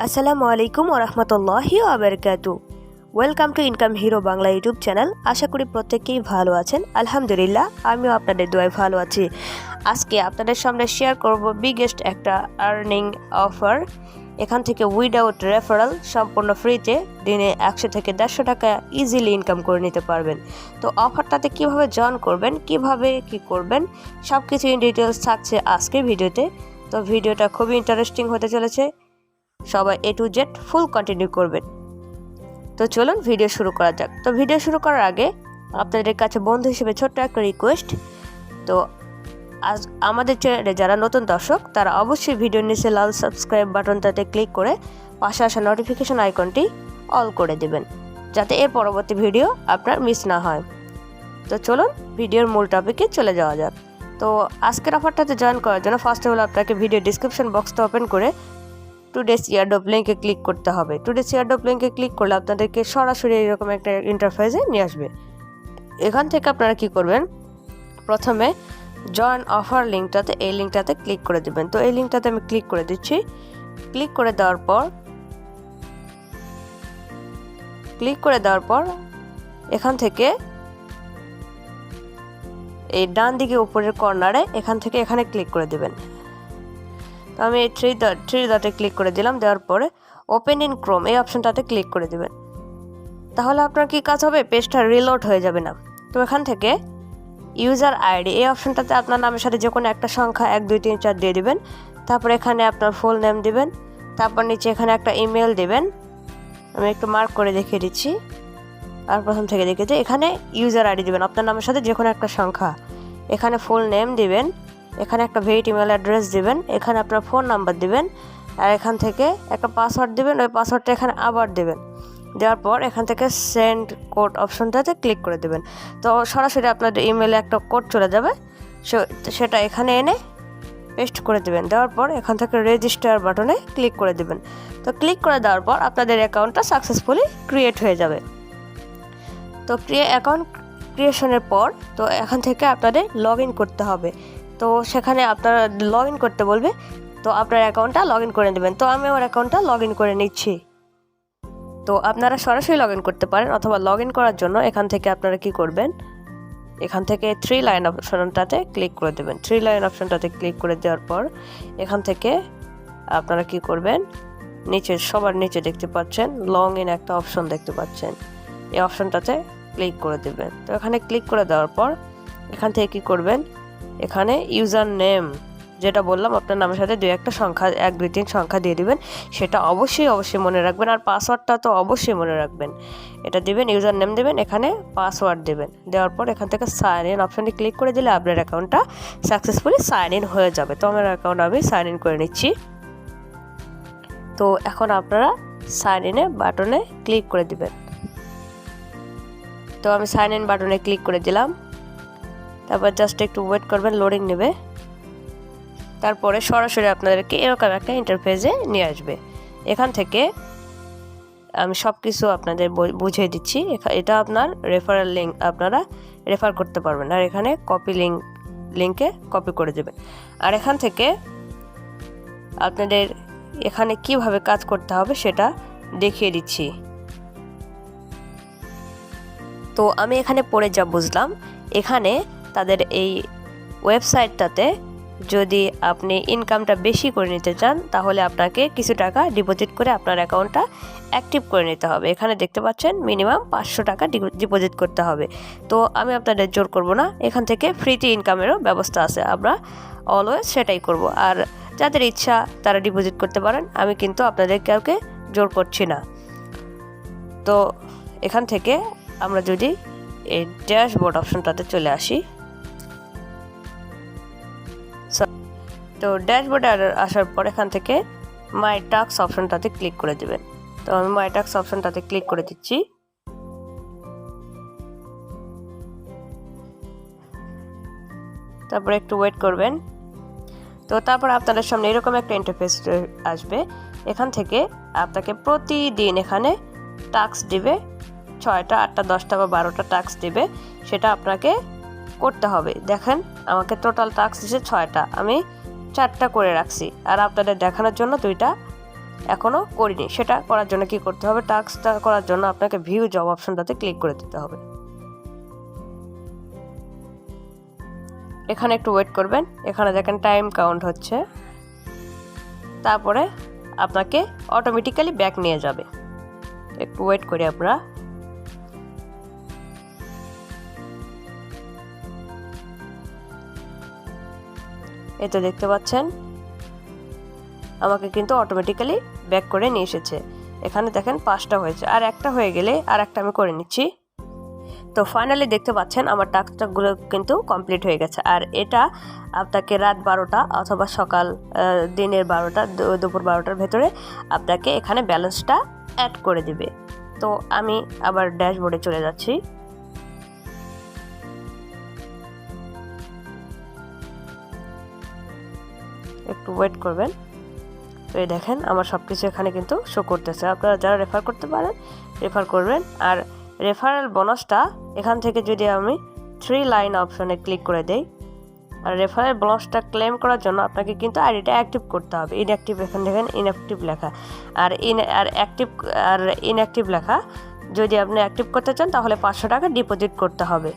আসসালামু আলাইকুম ওরহমতুল্লাহি ওয়াবারাকাতু। Welcome to income hero Bangla YouTube channel. আশা করি প্রত্যেকেই ভালো আছেন। আলহামদুলিল্লাহ, আমিও আপনাদের দোয়ায় ভালো আছি। আজকে আপনাদের সামনে শেয়ার করব বিগেস্ট একটা আর্নিং অফার। এখান থেকে উইদাউট রেফারেল সম্পূর্ণ ফ্রিতে দিনে 100 থেকে 150 টাকা ইজিলি ইনকাম করে নিতে পারবেন। তো অফারটাতে কিভাবে জয়েন করবেন, কিভাবে কি করবেন, সব কিছু ইন ডিটেলস থাকছে আজকের ভিডিওতে। তো ভিডিওটা খুবই ইন্টারেস্টিং হতে চলেছে, সবাই A to Z full continue করবেন। তো চলুন ভিডিও শুরু করা যাক। তো ভিডিও শুরু করার আগে আপনাদের কাছে বন্ধু হিসেবে ছোট্ট একটা রিকোয়েস্ট। তো আজ আমাদের চ্যানেলে যারা নতুন দর্শক তারা অবশ্যই ভিডিওর নিচে লাল সাবস্ক্রাইব বাটনটাতে ক্লিক করে পাশে আসা নোটিফিকেশন আইকনটি অল করে দেবেন, যাতে এর পরবর্তী ভিডিও আপনার মিস না হয়। তো চলুন ভিডিওর মূল টপিকে চলে যাওয়া যাক। তো আজকের অফারটাতে জয়েন করার জন্য ফার্স্ট অফ অল আপনাকে ভিডিও ডিসক্রিপশন বক্সটা ওপেন করে টুডেস ইয়ারড্রপ লিঙ্কে ক্লিক করতে হবে। টুডেস ইয়ারড্রপ লিঙ্কে ক্লিক করলে আপনাদেরকে সরাসরি এরকম একটা ইন্টারফেসে নিয়ে আসবে। এখান থেকে আপনারা কি করবেন, প্রথমে জয়েন অফার লিঙ্কটাতে এই লিঙ্কটাতে ক্লিক করে দেবেন। তো এই লিঙ্কটাতে আমি ক্লিক করে দিচ্ছি। ক্লিক করে দেওয়ার পর এখান থেকে এই ডান দিকে উপরের কর্নারে এখান থেকে এখানে ক্লিক করে দেবেন। তো আমি এই থ্রি ডটে ক্লিক করে দিলাম। দেওয়ার পরে ওপেন ইন ক্রোম এই অপশনটাতে ক্লিক করে দেবেন। তাহলে আপনার কি কাজ হবে, পেজটা রিলোড হয়ে যাবে না। তো এখান থেকে ইউজার আইডি এই অপশনটাতে আপনার নামের সাথে যে কোনো একটা সংখ্যা 1 2 3 4 দিয়ে দিবেন। তারপর এখানে আপনার ফুল নেম দিবেন। তারপর নিচে এখানে একটা ইমেল দিবেন। আমি একটু মার্ক করে দেখিয়ে দিচ্ছি। আর প্রথম থেকে দেখেছি এখানে ইউজার আইডি দিবেন, আপনার নামের সাথে যে কোনো একটা সংখ্যা। এখানে ফুল নেম দিবেন। এখানে একটা ভেরিড ইমেল অ্যাড্রেস দিবেন। এখানে আপনার ফোন নাম্বার দিবেন। আর এখান থেকে একটা পাসওয়ার্ড দিবেন। ওই পাসওয়ার্ডটা এখানে আবার দেবেন। দেওয়ার পর এখান থেকে সেন্ড কোড অপশনটাতে ক্লিক করে দেবেন। তো সরাসরি আপনাদের ইমেলে একটা কোড চলে যাবে, সেটা এখানে এনে পেস্ট করে দেবেন। দেওয়ার পর এখান থেকে রেজিস্টার বাটনে ক্লিক করে দেবেন। তো ক্লিক করে দেওয়ার পর আপনাদের অ্যাকাউন্টটা সাকসেসফুলি ক্রিয়েট হয়ে যাবে। তো অ্যাকাউন্ট ক্রিয়েশনের পর তো এখান থেকে আপনাদের লগ ইন করতে হবে। তো সেখানে আপনারা লগ ইন করতে বলবে। তো আপনার অ্যাকাউন্টটা লগ ইন করে নেবেন। তো আমি আমার অ্যাকাউন্টটা লগ ইন করে নিচ্ছি। তো আপনারা সরাসরি লগ ইন করতে পারেন, অথবা লগ ইন করার জন্য এখান থেকে আপনারা কি করবেন, এখান থেকে 3 লাইন অপশনটাতে ক্লিক করে দেবেন। 3 লাইন অপশনটাতে ক্লিক করে দেওয়ার পর এখান থেকে আপনারা কি করবেন, সবার নিচে দেখতে পাচ্ছেন লগ ইন একটা অপশন দেখতে পাচ্ছেন, এই অপশনটাতে ক্লিক করে দেবেন। তো এখানে ক্লিক করে দেওয়ার পর এখান থেকে কি করবেন, এখানে ইউজার নেম যেটা বললাম আপনার নামের সাথে 2 একটা সংখ্যা 1 2 3 সংখ্যা দিয়ে দিবেন। সেটা অবশ্যই মনে রাখবেন। আর পাসওয়ার্ডটা তো অবশ্যই মনে রাখবেন। এটা দিবেন, ইউজার নেম দিবেন, এখানে পাসওয়ার্ড দিবেন। দেওয়ার পর এখান থেকে সাইন ইন অপশনে ক্লিক করে দিলে আপনার অ্যাকাউন্টটা সাকসেসফুলি সাইন ইন হয়ে যাবে। তো আমার অ্যাকাউন্ট আমি সাইন ইন করে নিচ্ছি। তো এখন আপনারা সাইন ইনে বাটনে ক্লিক করে দিবেন। তো আমি সাইন ইন বাটনে ক্লিক করে দিলাম। তারপর জাস্ট একটু ওয়েট করবেন, লোডিং নেবে। তারপরে সরাসরি আপনাদেরকে এরকম একটা ইন্টারফেসে নিয়ে আসবে। এখান থেকে আমি সব কিছু আপনাদের বুঝিয়ে দিচ্ছি। এটা আপনার রেফারেল লিঙ্ক, আপনারা রেফার করতে পারবেন। আর এখানে কপি লিঙ্কে কপি করে দেবেন। আর এখান থেকে আপনাদের এখানে কিভাবে কাজ করতে হবে সেটা দেখিয়ে দিচ্ছি। তো আমি এখানে পড়ে যা বুঝলাম, এখানে তাদের এই ওয়েবসাইটটাতে যদি আপনি ইনকামটা বেশি করে নিতে চান তাহলে আপনাকে কিছু টাকা ডিপোজিট করে আপনার অ্যাকাউন্টটা অ্যাক্টিভ করে নিতে হবে। এখানে দেখতে পাচ্ছেন মিনিমাম 500 টাকা ডিপোজিট করতে হবে। তো আমি আপনাদের জোর করব না, এখান থেকে ফ্রিতে ইনকামেরও ব্যবস্থা আছে, আমরা অলওয়েজ সেটাই করব। আর যাদের ইচ্ছা তারা ডিপোজিট করতে পারেন, আমি কিন্তু আপনাদের কাউকে জোর করছি না। তো এখান থেকে আমরা যদি এই ড্যাশবোর্ড অপশনটাতে চলে আসি, তো ড্যাশবোর্ডে আসার পর এখান থেকে মাই টাস্ক অপশনটাতে ক্লিক করে দেবেন। তো আমি মাই টাস্ক অপশনটাতে ক্লিক করে দিচ্ছি। তারপর একটু ওয়েট করবেন। তো তারপর আপনাদের সামনে এরকম একটা ইন্টারফেস আসবে। এখান থেকে আপনাকে প্রতিদিন এখানে টাস্ক দিবে, 6টা 8টা 10টা বা 12টা টাস্ক দিবে, সেটা আপনাকে করতে হবে। দেখেন আমাকে টোটাল টাস্ক দিচ্ছে 6টা, আমি 4টা করে রাখছি। আর আপনাদের দেখানোর জন্য 2টা এখনও করিনি। সেটা করার জন্য কি করতে হবে, টাস্কটা করার জন্য আপনাকে ভিউ জব অপশনটাতে ক্লিক করে দিতে হবে। এখানে একটু ওয়েট করবেন, এখানে দেখেন টাইম কাউন্ট হচ্ছে, তারপরে আপনাকে অটোমেটিক্যালি ব্যাক নিয়ে যাবে। একটু ওয়েট করি আমরা। এই তো দেখতে পাচ্ছেন আমাকে কিন্তু অটোমেটিক্যালি ব্যাক করে নিয়ে এসেছে। এখানে দেখেন 5টা হয়েছে, আর একটা হয়ে গেলে আর একটা আমি করে নিচ্ছি। তো ফাইনালি দেখতে পাচ্ছেন আমার টাস্কগুলো কিন্তু কমপ্লিট হয়ে গেছে। আর এটা আপনাকে রাত 12টা অথবা সকাল দিনের 12টা দুপুর 12টার ভেতরে আপনাকে এখানে ব্যালেন্সটা অ্যাড করে দিবে। তো আমি আবার ড্যাশবোর্ডে চলে যাচ্ছি। একটু ওয়েট করবেন। তো এই দেখেন আমার সব কিছু এখানে কিন্তু শো করতেছে। আপনারা যারা রেফার করতে পারেন রেফার করবেন। আর রেফারেল বোনাসটা এখান থেকে যদি আমি 3 লাইন অপশনে ক্লিক করে দেই, আর রেফারেল বোনাসটা ক্লেম করার জন্য আপনাকে কিন্তু আইডিটা অ্যাক্টিভ করতে হবে। ইনঅ্যাক্টিভ এখানে দেখেন ইনঅ্যাক্টিভ লেখা, আর ইনঅ্যাক্টিভ লেখা। যদি আপনি অ্যাক্টিভ করতে চান তাহলে 500 টাকা ডিপোজিট করতে হবে।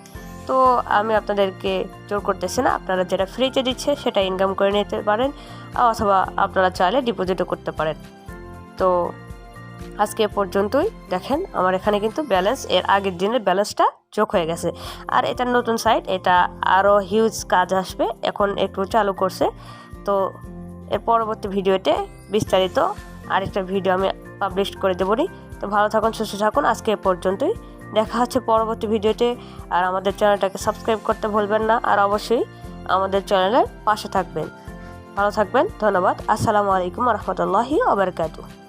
তো আমি আপনাদেরকে জোর করতেছি না, আপনারা যেটা ফ্রিতে দিচ্ছে সেটা ইনকাম করে নিতে পারেন, অথবা আপনারা চাইলে ডিপোজিটও করতে পারেন। তো আজকে পর্যন্তই। দেখেন আমার এখানে কিন্তু ব্যালেন্স এর আগের দিনের ব্যালেন্সটা যোগ হয়ে গেছে। আর এটা নতুন সাইট, এটা আরও হিউজ কাজ আসবে, এখন একটু চালু করছে। তো এর পরবর্তী ভিডিওতে বিস্তারিত আরেকটা ভিডিও আমি পাবলিশ করে দেবনি। তো ভালো থাকুন, সুস্থ থাকুন। আজকে এ পর্যন্তই, দেখা হচ্ছে পরবর্তী ভিডিওতে। আর আমাদের চ্যানেলটাকে সাবস্ক্রাইব করতে ভুলবেন না, আর অবশ্যই আমাদের চ্যানেলের পাশে থাকবেন। ভালো থাকবেন, ধন্যবাদ। আসসালামু আলাইকুম ওয়া রাহমাতুল্লাহি ওয়া বারাকাতুহু।